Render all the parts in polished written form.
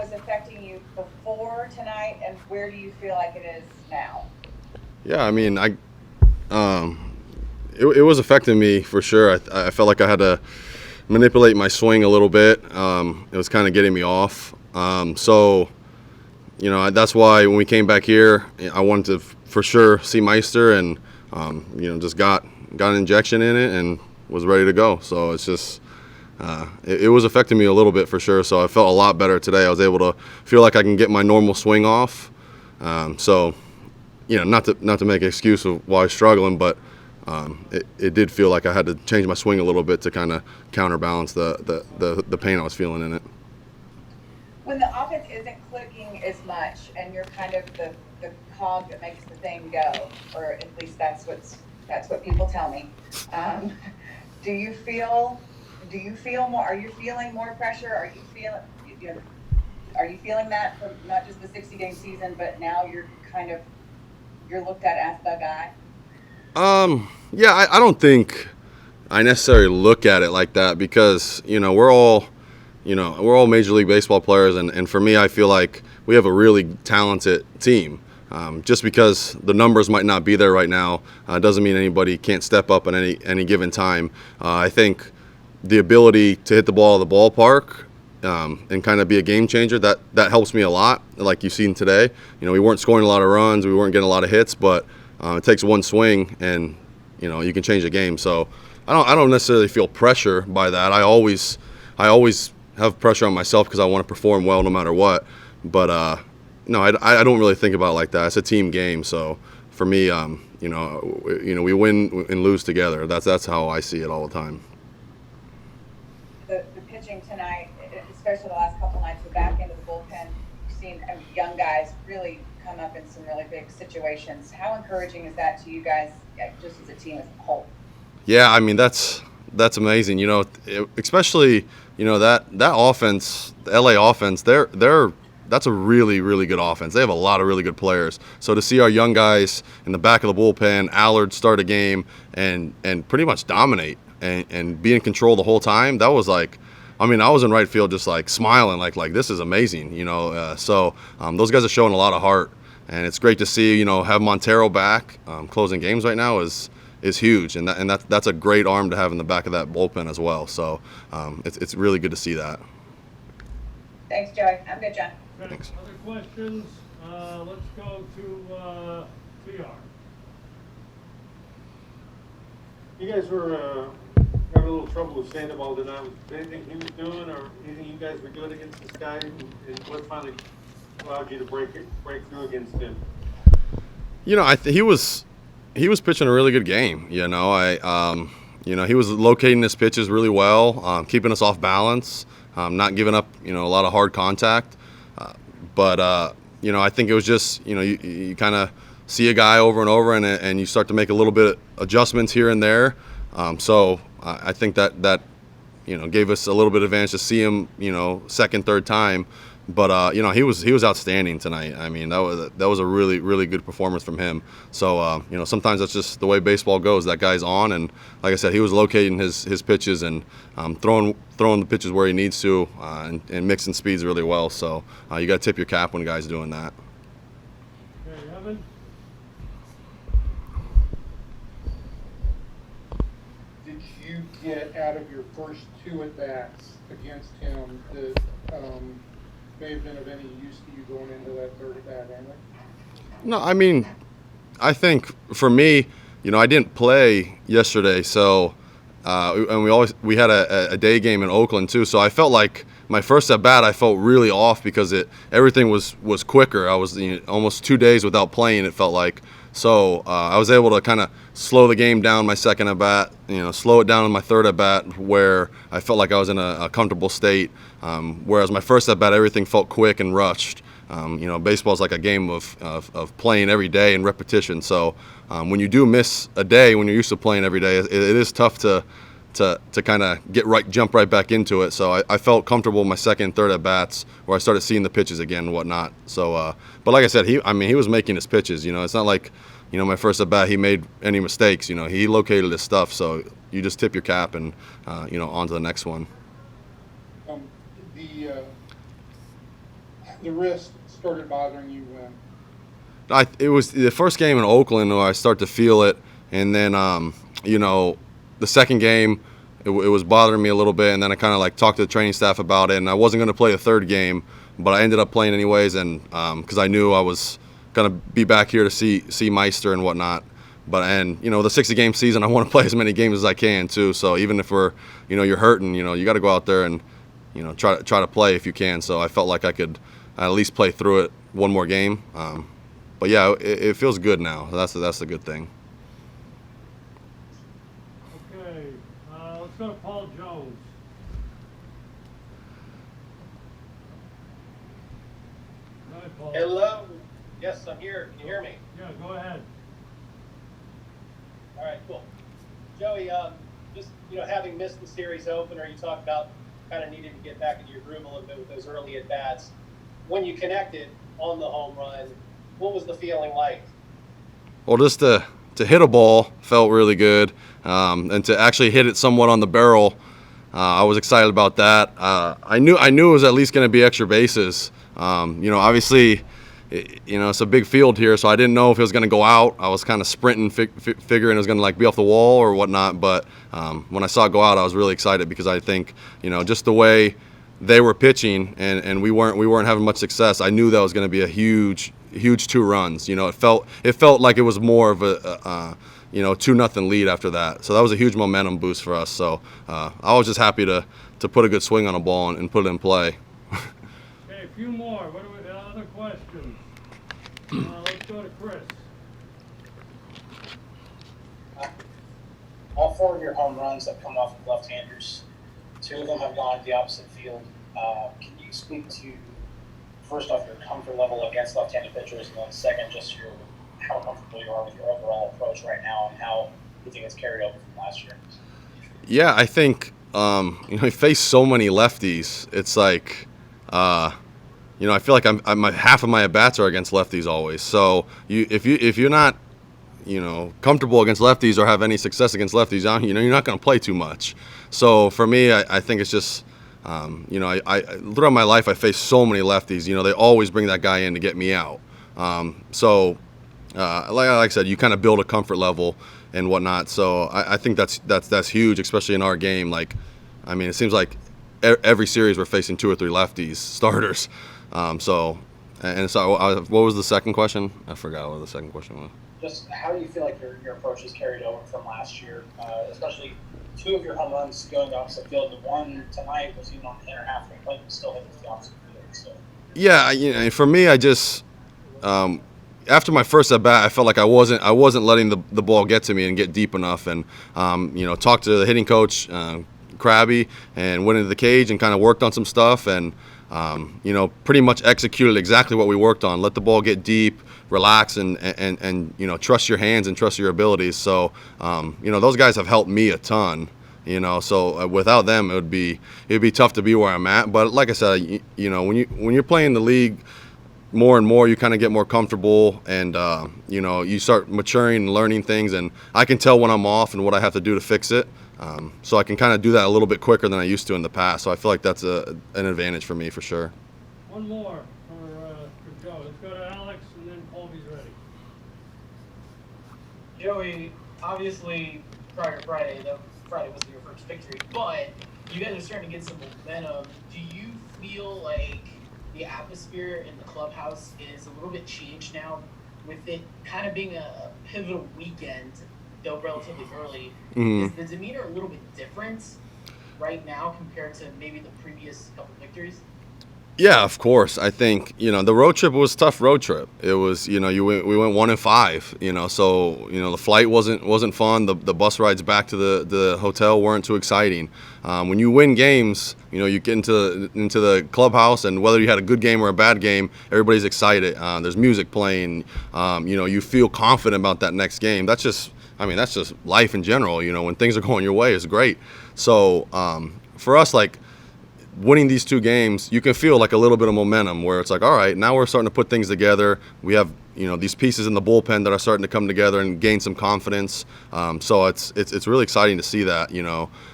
was affecting you before tonight, and where do you feel like it is now? Yeah, I mean, it was affecting me for sure. I felt like I had to manipulate my swing a little bit. It was kind of getting me off. So, that's why when we came back here, I wanted to for sure see Meister, and just got an injection in it and was ready to go. So it's just it was affecting me a little bit for sure. So I felt a lot better today. I was able to feel like I can get my normal swing off. So not to make an excuse of why I was struggling, but it did feel like I had to change my swing a little bit to kind of counterbalance the pain I was feeling in it. When the offense isn't clicking as much, and you're kind of the cog that makes the thing go, or at least that's what people tell me. Do you feel more? Are you feeling more pressure? Are you feeling that from not just the 60-game season, but now you're looked at as the guy? Yeah, I don't think I necessarily look at it like that because we're all Major League Baseball players, and for me, I feel like we have a really talented team. Just because the numbers might not be there right now doesn't mean anybody can't step up at any given time. I think the ability to hit the ball at the ballpark and kind of be a game changer, that helps me a lot. Like you've seen today, we weren't scoring a lot of runs, we weren't getting a lot of hits, but it takes one swing and you can change a game. So I don't necessarily feel pressure by that. I always have pressure on myself because I want to perform well no matter what. But no, I don't really think about it like that. It's a team game, so for me, we win and lose together. That's how I see it all the time. The pitching tonight, especially the last couple nights, the back end of the bullpen, you've seen young guys really come up in some really big situations. How encouraging is that to you guys, just as a team as a whole? Yeah, I mean that's amazing. Especially that offense, the LA offense. That's a really, really good offense. They have a lot of really good players. So to see our young guys in the back of the bullpen, Allard start a game and pretty much dominate and be in control the whole time, that was like, I was in right field just like smiling, like this is amazing, So those guys are showing a lot of heart, and it's great to see, have Montero back closing games right now is huge, and that's a great arm to have in the back of that bullpen as well. So it's really good to see that. Thanks, Joey. I'm good, John. Thanks. Other questions? Let's go to TR. You guys were having a little trouble with Sandoval tonight. Was there anything he was doing or anything you guys were doing against this guy? And what finally allowed you to break through against him? He was pitching a really good game. He was locating his pitches really well, keeping us off balance, not giving up, a lot of hard contact. But I think it was just, you kind of see a guy over and over, and you start to make a little bit of adjustments here and there. So I think that gave us a little bit of advantage to see him, second, third time. But he was outstanding tonight. I mean, that was a really, really good performance from him. So sometimes that's just the way baseball goes. That guy's on, and like I said, he was locating his pitches and throwing the pitches where he needs to, and mixing speeds really well. So you got to tip your cap when guys doing that. Okay, Evan. Did you get out of your first two at bats against him that may have been of any use to you going into that third at bat, anyway? No, I think for me, I didn't play yesterday, so and we had a day game in Oakland too. So I felt like my first at bat, I felt really off because everything was quicker. I was almost 2 days without playing. It felt like. So I was able to kind of slow the game down my second at bat, slow it down in my third at bat where I felt like I was in a comfortable state. Whereas my first at bat, everything felt quick and rushed. Baseball is like a game of playing every day and repetition. So when you do miss a day, when you're used to playing every day, it is tough to kind of jump right back into it. So I felt comfortable in my second, third at bats where I started seeing the pitches again and whatnot. So, but like I said, he was making his pitches. It's not like my first at bat he made any mistakes. He located his stuff. So you just tip your cap and on to the next one. the wrist started bothering you when? It was the first game in Oakland where I start to feel it, and then the second game it was bothering me a little bit, and then I kind of like talked to the training staff about it, and I wasn't going to play the third game, but I ended up playing anyways, and because I knew I was going to be back here to see Meister and whatnot. But the 60-game season, I want to play as many games as I can too. So even if you're hurting, you got to go out there and try to play if you can. So I felt like I could at least play through it one more game. But yeah, it feels good now. That's the good thing. Okay, let's go to Paul Jones. Go ahead, Paul. Hello. Yes, I'm here. Can you hear me? Yeah, go ahead. All right, cool. Joey, just having missed the series opener, you talked about kind of needing to get back into your groove a little bit with those early at bats. When you connected on the home run, what was the feeling like? Well, just to hit a ball felt really good, and to actually hit it somewhat on the barrel, I was excited about that. I knew it was at least going to be extra bases. Obviously, it's a big field here, so I didn't know if it was going to go out. I was kind of sprinting, figuring it was going to like be off the wall or whatnot. But when I saw it go out, I was really excited because I think just the way they were pitching and we weren't having much success. I knew that was going to be a huge 2 runs. It felt like it was more of a 2-0 lead after that. So that was a huge momentum boost for us. So I was just happy to put a good swing on a ball and put it in play. Okay, a few more. What are other questions? Let's go to Chris. All 4 of your home runs have come off of left-handers. 2 of them have gone to the opposite field. Can you speak to, first off, your comfort level against left-handed pitchers, and then second, just how comfortable you are with your overall approach right now and how you think it's carried over from last year? Yeah, I think he faced so many lefties. It's like I feel like I'm half of my at bats are against lefties always. So if you're not comfortable against lefties or have any success against lefties, you're not going to play too much. So for me, I think it's just I throughout my life I faced so many lefties. They always bring that guy in to get me out. Like I said, you kind of build a comfort level and whatnot. So I think that's huge, especially in our game. It seems like every series we're facing 2 or 3 lefties starters. So what was the second question? I forgot what the second question was. Just how do you feel like your approach is carried over from last year, especially 2 of your home runs going the opposite field. The one tonight was even on the inner half of the plate, but still hit the opposite field. So. Yeah, for me, I just after my first at bat, I felt like I wasn't letting the ball get to me and get deep enough, and talked to the hitting coach, Krabby, and went into the cage and kind of worked on some stuff, and pretty much executed exactly what we worked on. Let the ball get deep, relax, and trust your hands and trust your abilities. So those guys have helped me a ton. So without them, it'd be tough to be where I'm at. But like I said, when you're playing the league more and more, you kind of get more comfortable, and you start maturing and learning things. And I can tell when I'm off and what I have to do to fix it. So I can kind of do that a little bit quicker than I used to in the past. So I feel like that's an advantage for me for sure. One more for Joe. Let's go to Alex, and then Colby's ready. Joey, obviously, prior to Friday was your first victory, but you guys are starting to get some momentum. Do you feel like the atmosphere in the clubhouse is a little bit changed now, with it kind of being a pivotal weekend, though relatively early? Mm-hmm. Is the demeanor a little bit different right now compared to maybe the previous couple victories? Yeah, of course. I think the road trip was a tough road trip. It was we went 1-5. So the flight wasn't fun. The bus rides back to the hotel weren't too exciting. When you win games, you get into the clubhouse, and whether you had a good game or a bad game, everybody's excited. There's music playing. You feel confident about that next game. That's just life in general. When things are going your way, it's great. So for us, winning these 2 games, you can feel like a little bit of momentum where it's like, all right, now we're starting to put things together. We have these pieces in the bullpen that are starting to come together and gain some confidence. So it's really exciting to see that.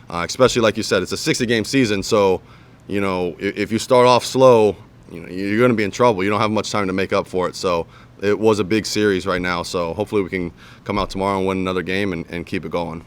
Especially like you said, it's a 60-game season. So if you start off slow, you're going to be in trouble. You don't have much time to make up for it. So it was a big series right now. So hopefully we can come out tomorrow and win another game and keep it going.